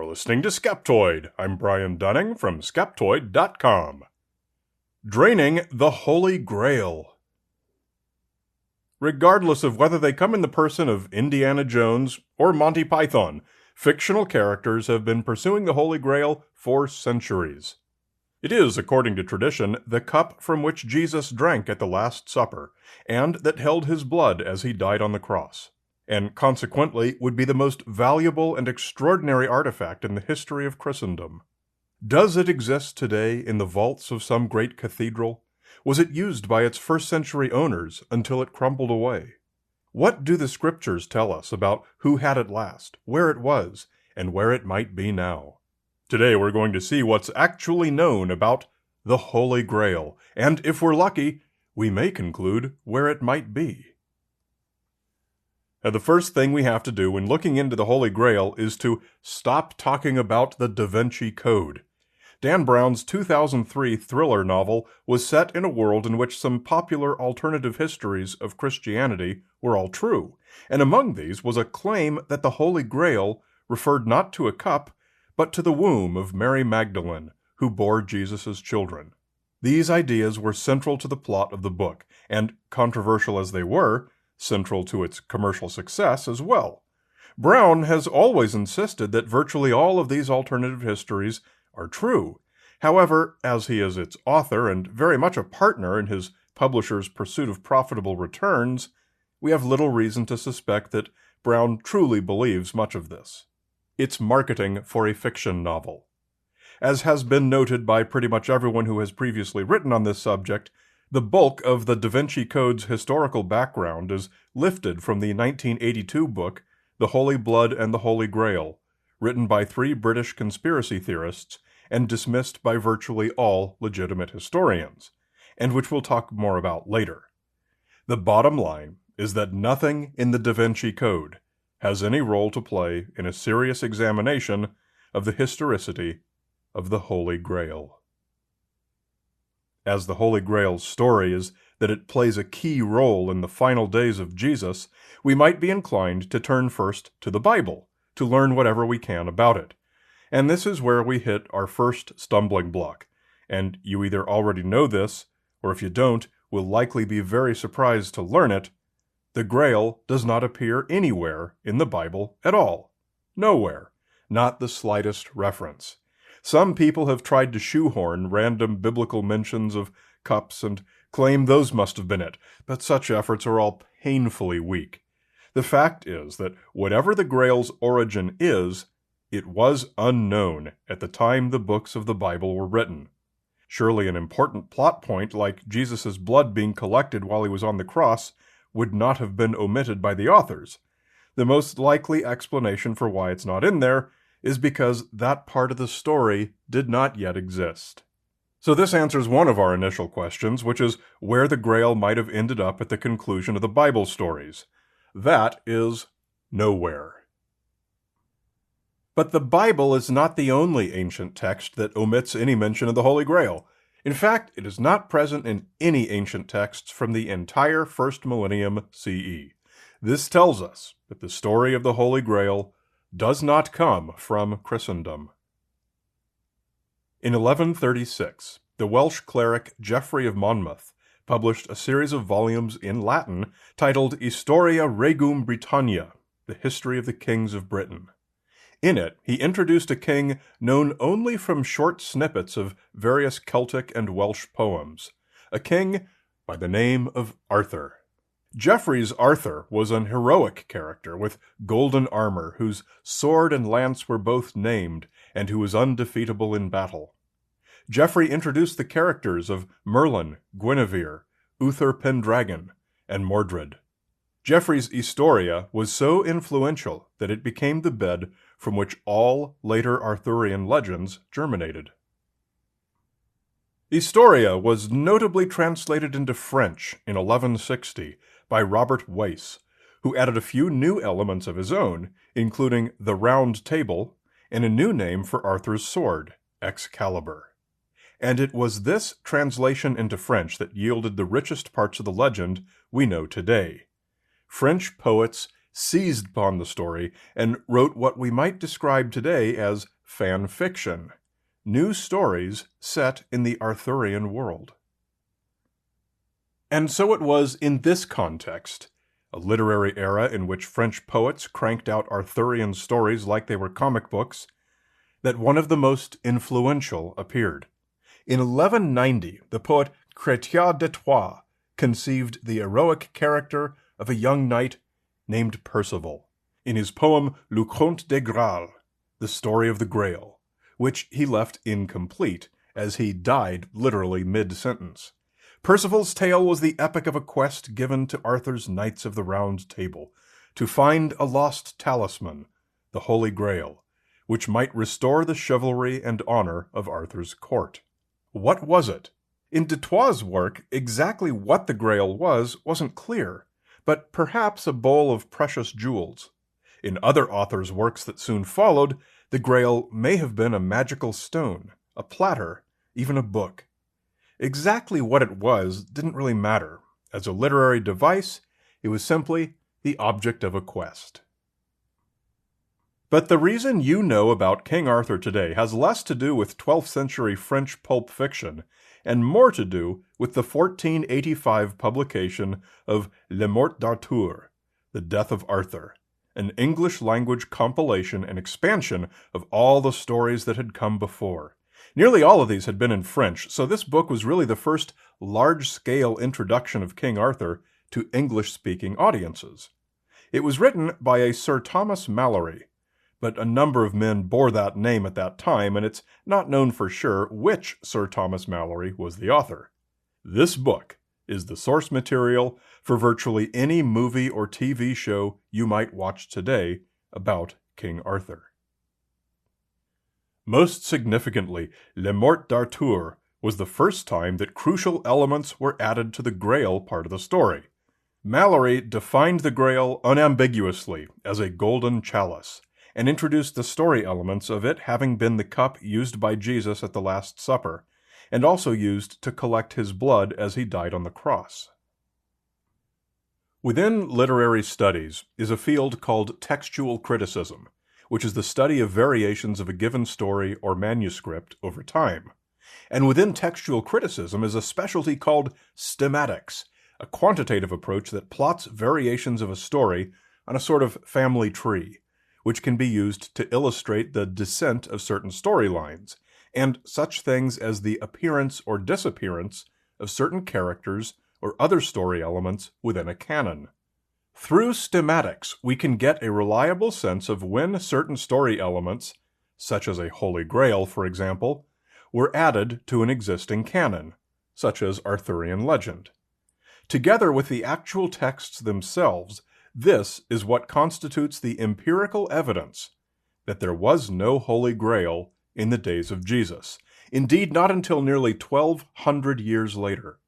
listening to Skeptoid. I'm Brian Dunning from Skeptoid.com. Draining the Holy Grail. Regardless of whether they come in the person of Indiana Jones or Monty Python, fictional characters have been pursuing the Holy Grail for centuries. It is, according to tradition, the cup from which Jesus drank at the Last Supper, and that held his blood as he died on the cross, and consequently would be the most valuable and extraordinary artifact in the history of Christendom. Does it exist today in the vaults of some great cathedral? Was it used by its first-century owners until it crumbled away? What do the scriptures tell us about who had it last, where it was, and where it might be now? Today we're going to see what's actually known about the Holy Grail, and if we're lucky, we may conclude where it might be. Now, the first thing we have to do when looking into the Holy Grail is to stop talking about the Da Vinci Code. Dan Brown's 2003 thriller novel was set in a world in which some popular alternative histories of Christianity were all true, and among these was a claim that the Holy Grail referred not to a cup, but to the womb of Mary Magdalene, who bore Jesus' children. These ideas were central to the plot of the book, and, controversial as they were, central to its commercial success as well. Brown has always insisted that virtually all of these alternative histories are true. However, as he is its author and very much a partner in his publisher's pursuit of profitable returns, we have little reason to suspect that Brown truly believes much of this. It's marketing for a fiction novel. As has been noted by pretty much everyone who has previously written on this subject, the bulk of the Da Vinci Code's historical background is lifted from the 1982 book The Holy Blood and the Holy Grail, written by 3 British conspiracy theorists and dismissed by virtually all legitimate historians, and which we'll talk more about later. The bottom line is that nothing in the Da Vinci Code has any role to play in a serious examination of the historicity of the Holy Grail. As the Holy Grail's story is that it plays a key role in the final days of Jesus, we might be inclined to turn first to the Bible to learn whatever we can about it. And this is where we hit our first stumbling block, and you either already know this, or if you don't, will likely be very surprised to learn it. The Grail does not appear anywhere in the Bible at all. Nowhere. Not the slightest reference. Some people have tried to shoehorn random biblical mentions of cups and claim those must have been it, but such efforts are all painfully weak. The fact is that whatever the Grail's origin is, it was unknown at the time the books of the Bible were written. Surely an important plot point like Jesus' blood being collected while he was on the cross would not have been omitted by the authors. The most likely explanation for why it's not in there is because that part of the story did not yet exist. So this answers one of our initial questions, which is where the Grail might have ended up at the conclusion of the Bible stories. That is nowhere. But the Bible is not the only ancient text that omits any mention of the Holy Grail. In fact, it is not present in any ancient texts from the entire first millennium CE. This tells us that the story of the Holy Grail does not come from Christendom. In 1136, the Welsh cleric Geoffrey of Monmouth published a series of volumes in Latin titled Historia Regum Britannia, the History of the Kings of Britain. In it, he introduced a king known only from short snippets of various Celtic and Welsh poems, a king by the name of Arthur. Geoffrey's Arthur was an heroic character with golden armor, whose sword and lance were both named, and who was undefeatable in battle. Geoffrey introduced the characters of Merlin, Guinevere, Uther Pendragon, and Mordred. Geoffrey's Historia was so influential that it became the bed from which all later Arthurian legends germinated. Historia was notably translated into French in 1160 by Robert Weiss, who added a few new elements of his own, including the Round Table and a new name for Arthur's sword, Excalibur. And it was this translation into French that yielded the richest parts of the legend we know today. French poets seized upon the story and wrote what we might describe today as fan fiction, new stories set in the Arthurian world. And so it was in this context, a literary era in which French poets cranked out Arthurian stories like they were comic books, that one of the most influential appeared. In 1190, the poet Chrétien de Troyes conceived the heroic character of a young knight named Percival in his poem Le Conte des Graal, the story of the Grail, which he left incomplete, as he died literally mid-sentence. Percival's tale was the epic of a quest given to Arthur's Knights of the Round Table to find a lost talisman, the Holy Grail, which might restore the chivalry and honor of Arthur's court. What was it? In de Troyes' work, exactly what the Grail was wasn't clear, but perhaps a bowl of precious jewels. In other authors' works that soon followed, the Grail may have been a magical stone, a platter, even a book. Exactly what it was didn't really matter. As a literary device, it was simply the object of a quest. But the reason you know about King Arthur today has less to do with 12th century French pulp fiction and more to do with the 1485 publication of Le Mort d'Arthur, The Death of Arthur, an English-language compilation and expansion of all the stories that had come before. Nearly all of these had been in French, so this book was really the first large-scale introduction of King Arthur to English-speaking audiences. It was written by a Sir Thomas Malory, but a number of men bore that name at that time, and it's not known for sure which Sir Thomas Malory was the author. This book is the source material for virtually any movie or TV show you might watch today about King Arthur. Most significantly, Le Mort d'Arthur was the first time that crucial elements were added to the Grail part of the story. Malory defined the Grail unambiguously as a golden chalice, and introduced the story elements of it having been the cup used by Jesus at the Last Supper, and also used to collect his blood as he died on the cross. Within literary studies is a field called textual criticism, which is the study of variations of a given story or manuscript over time. And within textual criticism is a specialty called stemmatics, a quantitative approach that plots variations of a story on a sort of family tree, which can be used to illustrate the descent of certain storylines, and such things as the appearance or disappearance of certain characters or other story elements within a canon. Through stemmatics, we can get a reliable sense of when certain story elements, such as a Holy Grail, for example, were added to an existing canon, such as Arthurian legend. Together with the actual texts themselves, this is what constitutes the empirical evidence that there was no Holy Grail in the days of Jesus. Indeed, not until nearly 1,200 years later.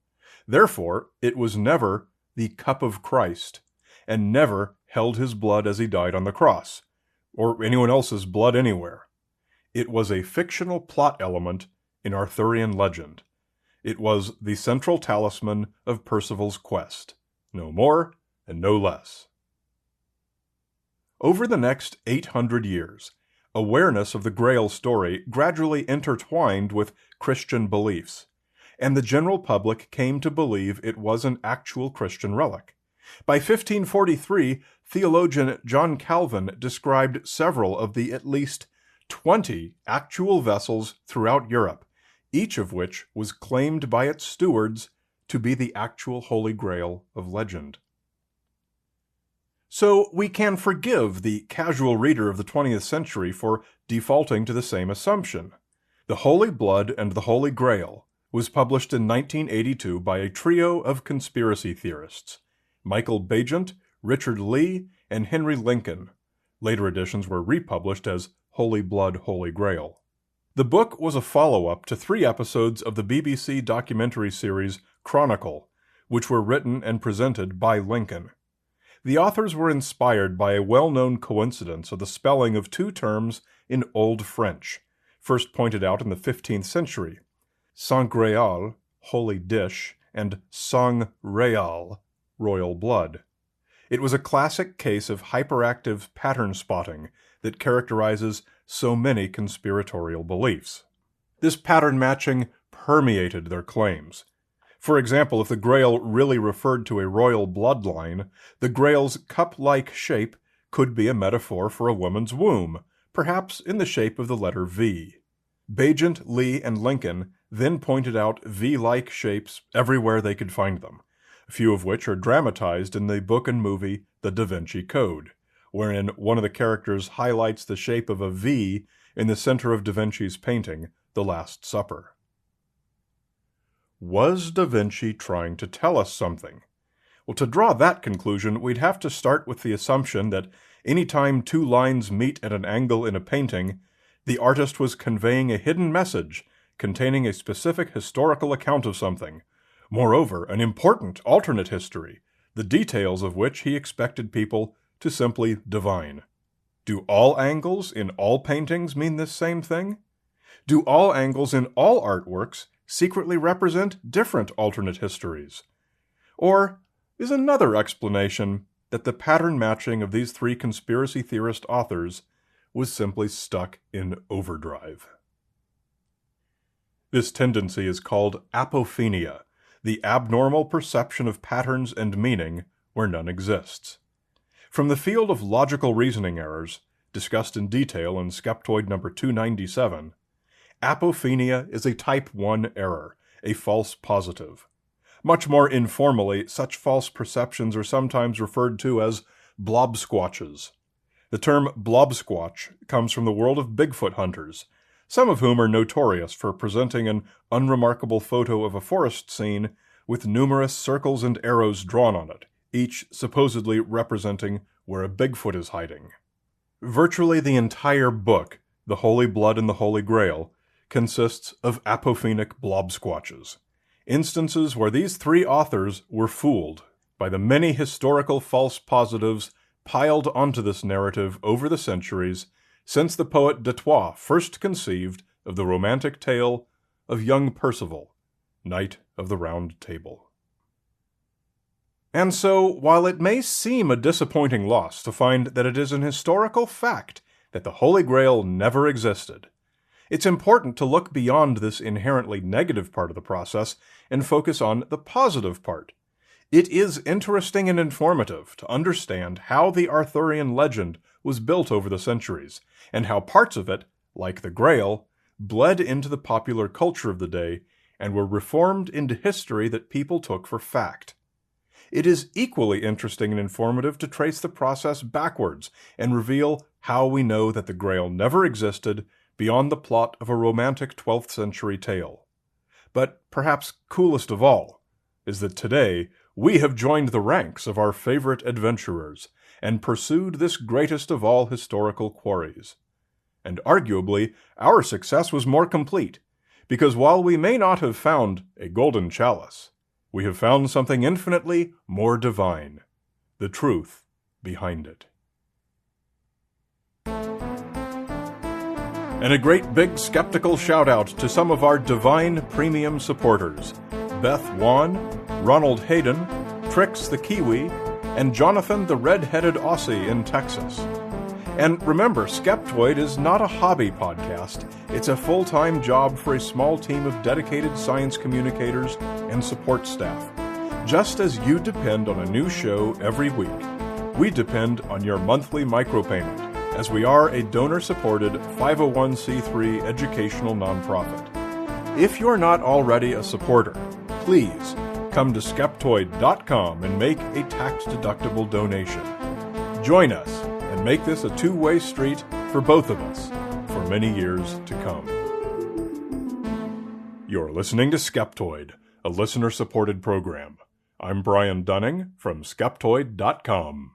Therefore, it was never the cup of Christ, and never held his blood as he died on the cross, or anyone else's blood anywhere. It was a fictional plot element in Arthurian legend. It was the central talisman of Percival's quest, no more and no less. Over the next 800 years, awareness of the Grail story gradually intertwined with Christian beliefs, and the general public came to believe it was an actual Christian relic. By 1543, theologian John Calvin described several of the at least 20 actual vessels throughout Europe, each of which was claimed by its stewards to be the actual Holy Grail of legend. So we can forgive the casual reader of the 20th century for defaulting to the same assumption. The Holy Blood and the Holy Grail was published in 1982 by a trio of conspiracy theorists, Michael Bagent, Richard Lee, and Henry Lincoln. Later editions were republished as Holy Blood, Holy Grail. The book was a follow-up to 3 episodes of the BBC documentary series Chronicle, which were written and presented by Lincoln. The authors were inspired by a well-known coincidence of the spelling of 2 terms in Old French, first pointed out in the 15th century, sang Graal, holy dish, and sang réal, royal blood. It was a classic case of hyperactive pattern spotting that characterizes so many conspiratorial beliefs. This pattern matching permeated their claims. For example, if the Grail really referred to a royal bloodline, the Grail's cup-like shape could be a metaphor for a woman's womb, perhaps in the shape of the letter V. Bagent, Lee, and Lincoln then pointed out V-like shapes everywhere they could find them, a few of which are dramatized in the book and movie The Da Vinci Code, wherein one of the characters highlights the shape of a V in the center of Da Vinci's painting, The Last Supper. Was Da Vinci trying to tell us something? Well, to draw that conclusion, we'd have to start with the assumption that any time two lines meet at an angle in a painting, the artist was conveying a hidden message containing a specific historical account of something, moreover, an important alternate history, the details of which he expected people to simply divine. Do all angles in all paintings mean this same thing? Do all angles in all artworks secretly represent different alternate histories? Or is another explanation that the pattern matching of these three conspiracy theorist authors was simply stuck in overdrive? This tendency is called apophenia, the abnormal perception of patterns and meaning where none exists. From the field of logical reasoning errors, discussed in detail in Skeptoid number 297, apophenia is a type 1 error, a false positive. Much more informally, such false perceptions are sometimes referred to as blobsquatches. The term blobsquatch comes from the world of Bigfoot hunters, some of whom are notorious for presenting an unremarkable photo of a forest scene with numerous circles and arrows drawn on it, each supposedly representing where a Bigfoot is hiding. Virtually the entire book, The Holy Blood and the Holy Grail, consists of apophenic blobsquatches, instances where these three authors were fooled by the many historical false positives piled onto this narrative over the centuries since the poet Destois first conceived of the romantic tale of young Percival, Knight of the Round Table. And so, while it may seem a disappointing loss to find that it is an historical fact that the Holy Grail never existed, it's important to look beyond this inherently negative part of the process and focus on the positive part. It is interesting and informative to understand how the Arthurian legend was built over the centuries, and how parts of it, like the Grail, bled into the popular culture of the day and were reformed into history that people took for fact. It is equally interesting and informative to trace the process backwards and reveal how we know that the Grail never existed beyond the plot of a romantic 12th century tale. But perhaps coolest of all is that today we have joined the ranks of our favorite adventurers and pursued this greatest of all historical quarries. And arguably, our success was more complete, because while we may not have found a golden chalice, we have found something infinitely more divine, the truth behind it. And a great big skeptical shout-out to some of our divine premium supporters, Beth Wan, Ronald Hayden, Trix the Kiwi, and Jonathan the Red-Headed Aussie in Texas. And remember, Skeptoid is not a hobby podcast. It's a full-time job for a small team of dedicated science communicators and support staff. Just as you depend on a new show every week, we depend on your monthly micropayment, as we are a donor-supported 501c3 educational nonprofit. If you're not already a supporter, please come to Skeptoid.com and make a tax-deductible donation. Join us and make this a two-way street for both of us for many years to come. You're listening to Skeptoid, a listener-supported program. I'm Brian Dunning from Skeptoid.com.